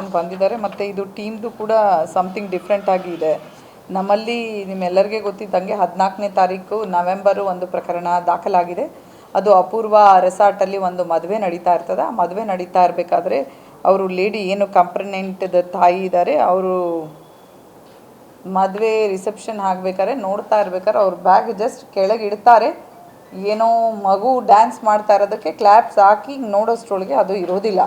ಬಂದಿದ್ದಾರೆ ಮತ್ತು ಇದು ಟೀಮ್ದು ಕೂಡ ಸಮಥಿಂಗ್ ಡಿಫ್ರೆಂಟ್ ಆಗಿ ಇದೆ. ನಮ್ಮಲ್ಲಿ ನಿಮ್ಮೆಲ್ಲರಿಗೆ ಗೊತ್ತಿದ್ದಂಗೆ 14ನೇ ತಾರೀಕು ನವೆಂಬರು ಒಂದು ಪ್ರಕರಣ ದಾಖಲಾಗಿದೆ. ಅದು ಅಪೂರ್ವ ರೆಸಾರ್ಟಲ್ಲಿ ಒಂದು ಮದುವೆ ನಡೀತಾ ಇರ್ತದೆ. ಆ ಮದುವೆ ನಡೀತಾ ಇರಬೇಕಾದ್ರೆ ಅವರು ಲೇಡಿ ಏನು ಕಂಪ್ರೆನೆಂಟ್ದ ತಾಯಿ ಇದ್ದಾರೆ, ಅವರು ಮದುವೆ ರಿಸೆಪ್ಷನ್ ಆಗಬೇಕಾದ್ರೆ ನೋಡ್ತಾ ಇರ್ಬೇಕಾದ್ರೆ ಅವ್ರ ಬ್ಯಾಗ್ ಜಸ್ಟ್ ಕೆಳಗೆ ಇಡ್ತಾರೆ. ಏನೋ ಮಗು ಡ್ಯಾನ್ಸ್ ಮಾಡ್ತಾ ಇರೋದಕ್ಕೆ ಕ್ಲ್ಯಾಪ್ಸ್ ಹಾಕಿ ನೋಡೋಷ್ಟ್ರೊಳಗೆ ಅದು ಇರೋದಿಲ್ಲ.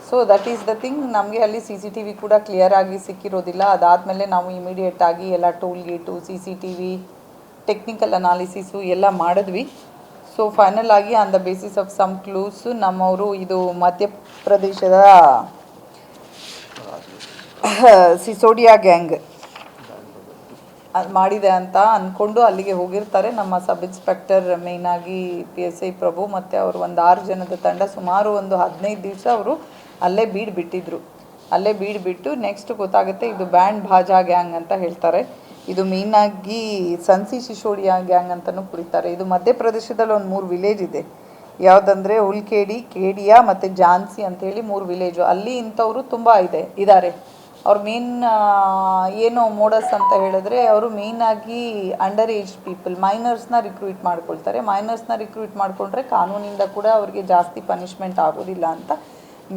So that is the thing. ನಮಗೆ ಅಲ್ಲಿ CCTV ಕೂಡ ಕ್ಲಿಯರ್ ಆಗಿ ಸಿಕ್ಕಿರೋದಿಲ್ಲ. ಅದಾದಮೇಲೆ ನಾವು ಇಮಿಡಿಯೇಟಾಗಿ ಎಲ್ಲ toll gate, CCTV, technical analysis ಎಲ್ಲ ಮಾಡಿದ್ವಿ. ಸೊ ಫೈನಲ್ ಆಗಿ on the basis of some clues ನಮ್ಮವರು ಇದು ಮಧ್ಯಪ್ರದೇಶದ ಸಿಸೋಡಿಯಾ ಗ್ಯಾಂಗ್ ಅದು ಮಾಡಿದೆ ಅಂತ ಅಂದ್ಕೊಂಡು ಅಲ್ಲಿಗೆ ಹೋಗಿರ್ತಾರೆ. ನಮ್ಮ ಸಬ್ ಇನ್ಸ್ಪೆಕ್ಟರ್ ಮೇಯ್ನಾಗಿ PSI ಪ್ರಭು ಮತ್ತು ಅವರು ಒಂದು 6 ಜನದ ತಂಡ ಸುಮಾರು ಒಂದು 15 ದಿವಸ ಅವರು ಅಲ್ಲೇ ಬಿಟ್ಟಿದ್ರು. ಅಲ್ಲೇ ಬಿಟ್ಟು ನೆಕ್ಸ್ಟ್ ಗೊತ್ತಾಗುತ್ತೆ ಇದು ಬ್ಯಾಂಡ್ ಬಾಜಾ ಗ್ಯಾಂಗ್ ಅಂತ ಹೇಳ್ತಾರೆ. ಇದು ಮೇಯ್ನಾಗಿ ಸನ್ಸಿ ಸಿಸೋಡಿಯಾ ಗ್ಯಾಂಗ್ ಅಂತಲೂ ಕುರಿತಾರೆ. ಇದು ಮಧ್ಯಪ್ರದೇಶದಲ್ಲಿ ಒಂದು 3 ವಿಲೇಜ್ ಇದೆ. ಯಾವುದಂದರೆ ಉಲ್ಕೇಡಿ, ಕೇಡಿಯಾ ಮತ್ತು ಝಾನ್ಸಿ ಅಂಥೇಳಿ 3 ವಿಲೇಜು. ಅಲ್ಲಿ ಇಂಥವರು ತುಂಬ ಇದ್ದಾರೆ. ಅವ್ರ ಮೇನ್ ಏನು ಮೋಡಸ್ ಅಂತ ಹೇಳಿದ್ರೆ ಅವರು ಮೇಯ್ನಾಗಿ ಅಂಡರ್ ಏಜ್ ಪೀಪಲ್, ಮೈನರ್ಸ್ನ ರಿಕ್ರೂಟ್ ಮಾಡ್ಕೊಳ್ತಾರೆ. ಮೈನರ್ಸ್ನ ರಿಕ್ರೂಟ್ ಮಾಡಿಕೊಂಡ್ರೆ ಕಾನೂನಿಂದ ಕೂಡ ಅವರಿಗೆ ಜಾಸ್ತಿ ಪನಿಷ್ಮೆಂಟ್ ಆಗೋದಿಲ್ಲ ಅಂತ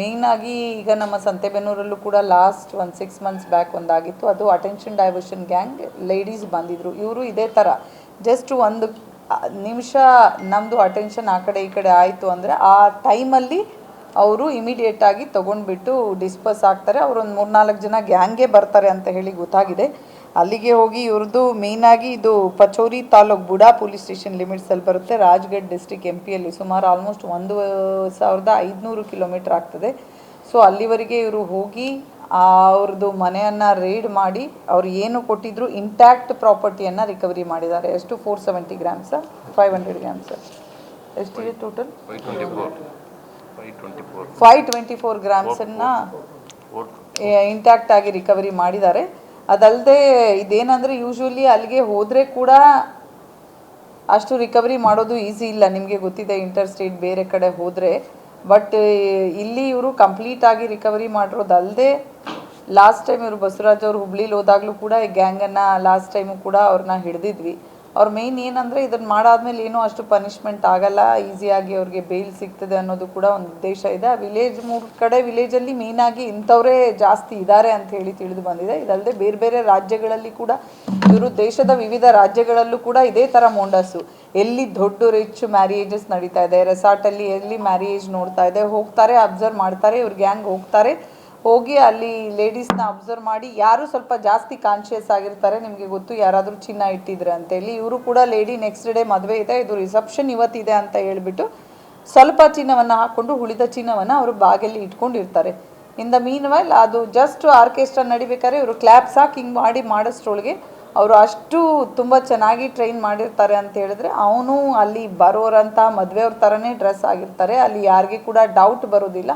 ಮೇಯ್ನಾಗಿ. ಈಗ ನಮ್ಮ ಸಂತೆಬೆನ್ನೂರಲ್ಲೂ ಕೂಡ ಲಾಸ್ಟ್ ಒಂದು 6 ಮಂತ್ಸ್ ಬ್ಯಾಕ್ ಒಂದಾಗಿತ್ತು. ಅದು ಅಟೆನ್ಷನ್ ಡೈವರ್ಷನ್ ಗ್ಯಾಂಗ್. ಲೇಡೀಸ್ ಬಂದಿದ್ದರು. ಇವರು ಇದೇ ಥರ ಜಸ್ಟ್ ಒಂದು ನಿಮಿಷ ನಮ್ಮದು ಅಟೆನ್ಷನ್ ಆ ಕಡೆ ಈ ಕಡೆ ಆಯಿತು ಅಂದರೆ ಆ ಟೈಮಲ್ಲಿ ಅವರು ಇಮಿಡಿಯೇಟಾಗಿ ತೊಗೊಂಡ್ಬಿಟ್ಟು ಡಿಸ್ಪರ್ಸ್ ಆಗ್ತಾರೆ. ಅವರೊಂದು 3-4 ಜನ ಗ್ಯಾಂಗೇ ಬರ್ತಾರೆ ಅಂತ ಹೇಳಿ ಗೊತ್ತಾಗಿದೆ. ಅಲ್ಲಿಗೆ ಹೋಗಿ ಇವ್ರದ್ದು ಮೇಯ್ನಾಗಿ ಇದು ಪಚೋರಿ ತಾಲೂಕು ಬುಡಾ ಪೊಲೀಸ್ ಸ್ಟೇಷನ್ ಲಿಮಿಟ್ಸಲ್ಲಿ ಬರುತ್ತೆ. ರಾಜ್ಗಢ್ ಡಿಸ್ಟಿಕ್ MP ಯಲ್ಲಿ ಸುಮಾರು ಆಲ್ಮೋಸ್ಟ್ 1500 ಕಿಲೋಮೀಟ್ರ್ ಆಗ್ತದೆ. ಸೊ ಅಲ್ಲಿವರೆಗೆ ಇವರು ಹೋಗಿ ಅವ್ರದ್ದು ಮನೆಯನ್ನು ರೇಡ್ ಮಾಡಿ ಅವ್ರು ಏನು ಕೊಟ್ಟಿದ್ರು ಇಂಟ್ಯಾಕ್ಟ್ ಪ್ರಾಪರ್ಟಿಯನ್ನು ರಿಕವರಿ ಮಾಡಿದ್ದಾರೆ. ಎಷ್ಟು 470 ಗ್ರಾಮ್ಸ 500 ಗ್ರಾಮ್ಸ ಎಷ್ಟಿದೆ ಟೋಟಲ್? 524 ಗ್ರಾಮ್ಸನ್ನು ಇಂಟ್ಯಾಕ್ಟ್ ಆಗಿ ರಿಕವರಿ ಮಾಡಿದ್ದಾರೆ. ಅದಲ್ಲದೆ ಇದೇನಂದರೆ ಯೂಶ್ವಲಿ ಅಲ್ಲಿಗೆ ಹೋದರೆ ಕೂಡ ಅಷ್ಟು ರಿಕವರಿ ಮಾಡೋದು ಈಸಿ ಇಲ್ಲ. ನಿಮಗೆ ಗೊತ್ತಿದೆ ಇಂಟರ್ ಸ್ಟೇಟ್ ಬೇರೆ ಕಡೆ ಹೋದರೆ. ಬಟ್ ಇಲ್ಲಿ ಇವರು ಕಂಪ್ಲೀಟಾಗಿ ರಿಕವರಿ ಮಾಡಿರೋದಲ್ಲದೆ ಲಾಸ್ಟ್ ಟೈಮ್ ಇವರು ಬಸವರಾಜ್ ಅವರು ಹುಬ್ಳಿಲಿ ಹೋದಾಗಲೂ ಕೂಡ ಈ ಗ್ಯಾಂಗನ್ನು ಲಾಸ್ಟ್ ಟೈಮು ಕೂಡ ಅವ್ರನ್ನ ಹಿಡಿದಿದ್ವಿ. ಅವ್ರ ಮೇಯ್ನ್ ಏನಂದರೆ ಇದನ್ನು ಮಾಡಾದ್ಮೇಲೆ ಏನೂ ಅಷ್ಟು ಪನಿಷ್ಮೆಂಟ್ ಆಗಲ್ಲ, ಈಸಿಯಾಗಿ ಅವ್ರಿಗೆ ಬೇಲ್ ಸಿಗ್ತದೆ ಅನ್ನೋದು ಕೂಡ ಒಂದು ಉದ್ದೇಶ ಇದೆ. ಆ 3 ಕಡೆ ವಿಲೇಜಲ್ಲಿ ಮೇಯ್ನಾಗಿ ಇಂಥವರೇ ಜಾಸ್ತಿ ಇದ್ದಾರೆ ಅಂತ ಹೇಳಿ ತಿಳಿದು ಬಂದಿದೆ. ಇದಲ್ಲದೆ ಬೇರೆ ರಾಜ್ಯಗಳಲ್ಲಿ ಕೂಡ ಇವರು ದೇಶದ ವಿವಿಧ ರಾಜ್ಯಗಳಲ್ಲೂ ಕೂಡ ಇದೇ ಥರ ಮೊಂಡಸ್ಸು ಎಲ್ಲಿ ದೊಡ್ಡ ರಿಚ್ ಮ್ಯಾರೇಜಸ್ ನಡೀತಾ ಇದೆ, ರೆಸಾರ್ಟಲ್ಲಿ ಎಲ್ಲಿ ಮ್ಯಾರೇಜ್ ನೋಡ್ತಾ ಇದೆ ಹೋಗ್ತಾರೆ, ಅಬ್ಸರ್ವ್ ಮಾಡ್ತಾರೆ. ಇವ್ರ ಗ್ಯಾಂಗ್ ಹೋಗಿ ಅಲ್ಲಿ ಲೇಡೀಸ್ನ ಅಬ್ಸರ್ವ್ ಮಾಡಿ ಯಾರು ಸ್ವಲ್ಪ ಜಾಸ್ತಿ ಕಾನ್ಷಿಯಸ್ ಆಗಿರ್ತಾರೆ, ನಿಮಗೆ ಗೊತ್ತು ಯಾರಾದರೂ ಚಿನ್ನ ಇಟ್ಟಿದ್ರೆ ಅಂತೇಳಿ, ಇವರು ಕೂಡ ಲೇಡಿ ನೆಕ್ಸ್ಟ್ ಡೇ ಮದುವೆ ಇದೆ, ಇದು ರಿಸೆಪ್ಷನ್ ಇವತ್ತಿದೆ ಅಂತ ಹೇಳ್ಬಿಟ್ಟು ಸ್ವಲ್ಪ ಚಿನ್ನವನ್ನು ಹಾಕ್ಕೊಂಡು ಉಳಿದ ಚಿನ್ನವನ್ನು ಅವರು ಬಾಗಿಲಲ್ಲಿ ಇಟ್ಕೊಂಡಿರ್ತಾರೆ. ಇನ್ ದ ಮೀನ್ ವೈಲ್ ಅದು ಜಸ್ಟ್ ಆರ್ಕೆಸ್ಟ್ರಾ ನಡಿಬೇಕಾದ್ರೆ ಇವರು ಕ್ಲ್ಯಾಪ್ಸ್ ಹಾಕಿ ಹಿಂಗೆ ಮಾಡೋಷ್ಟ್ರೊಳಗೆ ಅವರು ಅಷ್ಟು ತುಂಬ ಚೆನ್ನಾಗಿ ಟ್ರೈನ್ ಮಾಡಿರ್ತಾರೆ ಅಂತ ಹೇಳಿದ್ರೆ ಅವನು ಅಲ್ಲಿ ಬರೋರಂಥ ಮದುವೆಯವ್ರ ಥರನೇ ಡ್ರೆಸ್ ಆಗಿರ್ತಾರೆ. ಅಲ್ಲಿ ಯಾರಿಗೆ ಕೂಡ ಡೌಟ್ ಬರೋದಿಲ್ಲ.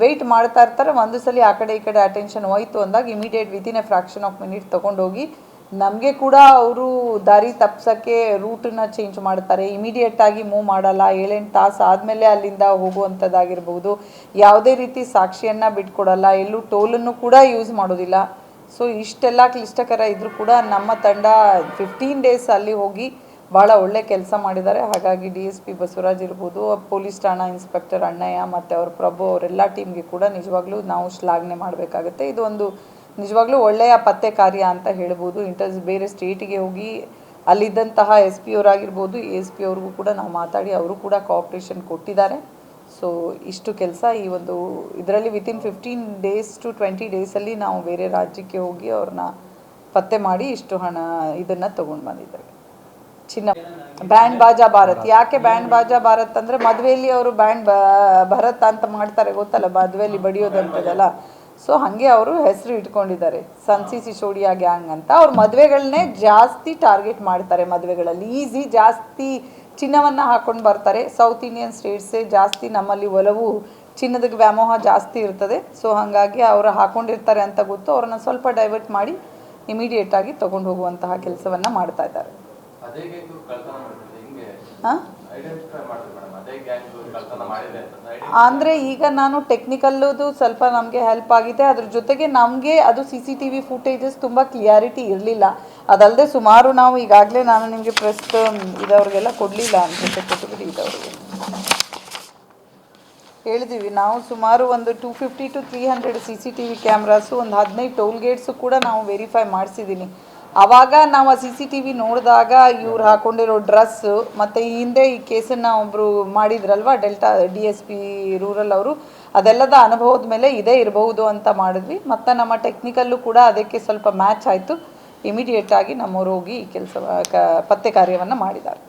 ವೆಯ್ಟ್ ಮಾಡ್ತಾ ಇರ್ತಾರೆ. ಒಂದು ಸಲ ಆ ಕಡೆ ಈ ಕಡೆ ಅಟೆನ್ಷನ್ ಹೋಯ್ತು ಅಂದಾಗ immediate within A fraction of minute ತೊಗೊಂಡೋಗಿ ನಮಗೆ ಕೂಡ ಅವರು ದಾರಿ ತಪ್ಸೋಕ್ಕೆ ರೂಟನ್ನ ಚೇಂಜ್ ಮಾಡ್ತಾರೆ. ಇಮಿಡಿಯೇಟಾಗಿ ಮೂವ್ ಮಾಡಲ್ಲ. 7-8 ತಾಸು ಆದಮೇಲೆ ಅಲ್ಲಿಂದ ಹೋಗುವಂಥದ್ದಾಗಿರ್ಬೋದು. ಯಾವುದೇ ರೀತಿ ಸಾಕ್ಷಿಯನ್ನು ಬಿಟ್ಕೊಡಲ್ಲ. ಎಲ್ಲೂ ಟೋಲನ್ನು ಕೂಡ ಯೂಸ್ ಮಾಡೋದಿಲ್ಲ. ಸೊ ಇಷ್ಟೆಲ್ಲ ಕ್ಲಿಷ್ಟಕರ ಇದ್ದರೂ ಕೂಡ ನಮ್ಮ ತಂಡ 15 ಡೇಸ್ ಅಲ್ಲಿ ಹೋಗಿ ಭಾಳ ಒಳ್ಳೆ ಕೆಲಸ ಮಾಡಿದ್ದಾರೆ. ಹಾಗಾಗಿ DSP ಬಸವರಾಜ್ ಇರ್ಬೋದು, ಪೊಲೀಸ್ ಠಾಣಾ ಇನ್ಸ್ಪೆಕ್ಟರ್ ಅಣ್ಣಯ್ಯ ಮತ್ತು ಅವ್ರ ಪ್ರಭು ಅವರೆಲ್ಲ ಟೀಮ್ಗೆ ಕೂಡ ನಿಜವಾಗ್ಲೂ ನಾವು ಶ್ಲಾಘನೆ ಮಾಡಬೇಕಾಗುತ್ತೆ. ಇದು ಒಂದು ನಿಜವಾಗ್ಲೂ ಒಳ್ಳೆಯ ಪತ್ತೆ ಕಾರ್ಯ ಅಂತ ಹೇಳ್ಬೋದು. ಬೇರೆ ಸ್ಟೇಟಿಗೆ ಹೋಗಿ ಅಲ್ಲಿದ್ದಂತಹ SP ಅವರಾಗಿರ್ಬೋದು, ASP ಅವ್ರಿಗೂ ಕೂಡ ನಾವು ಮಾತಾಡಿ ಅವರು ಕೂಡ ಕೋಆಪ್ರೇಷನ್ ಕೊಟ್ಟಿದ್ದಾರೆ. ಸೊ ಇಷ್ಟು ಕೆಲಸ ಈ ಒಂದು ಇದರಲ್ಲಿ ವಿತಿನ್ 15 ಡೇಸ್ ಟು 20 ಡೇಸಲ್ಲಿ ನಾವು ಬೇರೆ ರಾಜ್ಯಕ್ಕೆ ಹೋಗಿ ಅವ್ರನ್ನ ಪತ್ತೆ ಮಾಡಿ ಇಷ್ಟು ಹಣ ಇದನ್ನು ತೊಗೊಂಡು ಬಂದಿದ್ದೇವೆ. ಚಿನ್ನ ಬ್ಯಾಂಡ್ ಬಾಜಾ ಭಾರತ್. ಯಾಕೆ ಬ್ಯಾಂಡ್ ಬಾಜಾ ಭಾರತ್ ಅಂದರೆ ಮದುವೆಯಲ್ಲಿ ಅವರು ಬ್ಯಾಂಡ್ ಭರತ್ ಅಂತ ಮಾಡ್ತಾರೆ, ಗೊತ್ತಲ್ಲ, ಮದುವೆಯಲ್ಲಿ ಬಡಿಯೋದಂಥದ್ದಲ್ಲ. ಸೊ ಹಾಗೆ ಅವರು ಹೆಸರು ಇಟ್ಕೊಂಡಿದ್ದಾರೆ ಸನ್ಸಿ ಸಿಸೋಡಿಯಾ ಗ್ಯಾಂಗ್ ಅಂತ. ಅವ್ರ ಮದುವೆಗಳನ್ನೇ ಜಾಸ್ತಿ ಟಾರ್ಗೆಟ್ ಮಾಡ್ತಾರೆ. ಮದುವೆಗಳಲ್ಲಿ ಈಸಿ ಜಾಸ್ತಿ ಚಿನ್ನವನ್ನು ಹಾಕ್ಕೊಂಡು ಬರ್ತಾರೆ. ಸೌತ್ ಇಂಡಿಯನ್ ಸ್ಟೇಟ್ಸೇ ಜಾಸ್ತಿ ನಮ್ಮಲ್ಲಿ ಒಲವು, ಚಿನ್ನದ ವ್ಯಾಮೋಹ ಜಾಸ್ತಿ ಇರ್ತದೆ. ಸೊ ಹಾಗಾಗಿ ಅವರು ಹಾಕ್ಕೊಂಡಿರ್ತಾರೆ ಅಂತ ಗೊತ್ತು. ಅವ್ರನ್ನ ಸ್ವಲ್ಪ ಡೈವರ್ಟ್ ಮಾಡಿ ಇಮಿಡಿಯೇಟಾಗಿ ತೊಗೊಂಡು ಹೋಗುವಂತಹ ಕೆಲಸವನ್ನು ಮಾಡ್ತಾ ಇದ್ದಾರೆ. ಹಾಂ ಅಂದರೆ ಈಗ ನಾನು ಟೆಕ್ನಿಕಲ್ಲದು ಸ್ವಲ್ಪ ನಮಗೆ ಹೆಲ್ಪ್ ಆಗಿದೆ. ಅದ್ರ ಜೊತೆಗೆ ನಮಗೆ ಅದು CCTV ಫುಟೇಜಸ್ ತುಂಬ ಕ್ಲಿಯಾರಿಟಿ ಇರಲಿಲ್ಲ. ಅದಲ್ಲದೆ ಸುಮಾರು ನಾವು ಈಗಾಗಲೇ ನಾನು ನಿಮಗೆ ಪ್ರೆಸ್ ಇದವ್ರಿಗೆಲ್ಲ ಕೊಡಲಿಲ್ಲ ಅನ್ಸುತ್ತೆ, ಕೊಟ್ಟುಬಿಡಿ ಇದವ್ರಿಗೆ ಹೇಳಿದ್ದೀವಿ. ನಾವು ಸುಮಾರು ಒಂದು 250 to 300 CCTV ಕ್ಯಾಮ್ರಾಸು, ಒಂದು 15 ಟೋಲ್ ಗೇಟ್ಸು ಕೂಡ ನಾವು ವೆರಿಫೈ ಮಾಡಿಸಿದ್ದೀನಿ. ಆವಾಗ ನಾವು ಆ CCTV ನೋಡಿದಾಗ ಇವ್ರು ಹಾಕ್ಕೊಂಡಿರೋ ಡ್ರೆಸ್ಸು ಮತ್ತು ಈ ಹಿಂದೆ ಈ ಕೇಸನ್ನು ಒಬ್ಬರು ಮಾಡಿದ್ರಲ್ವ ಡೆಲ್ಟಾ DSP ರೂರಲ್ ಅವರು, ಅದೆಲ್ಲದ ಅನುಭವದ ಮೇಲೆ ಇದೇ ಇರಬಹುದು ಅಂತ ಮಾಡಿದ್ವಿ. ಮತ್ತು ನಮ್ಮ ಟೆಕ್ನಿಕಲ್ಲು ಕೂಡ ಅದಕ್ಕೆ ಸ್ವಲ್ಪ ಮ್ಯಾಚ್ ಆಯಿತು. ಇಮಿಡಿಯೇಟಾಗಿ ನಮ್ಮವ್ರು ಹೋಗಿ ಈ ಕೆಲಸ ಪತ್ತೆ ಕಾರ್ಯವನ್ನು ಮಾಡಿದ್ದಾರೆ.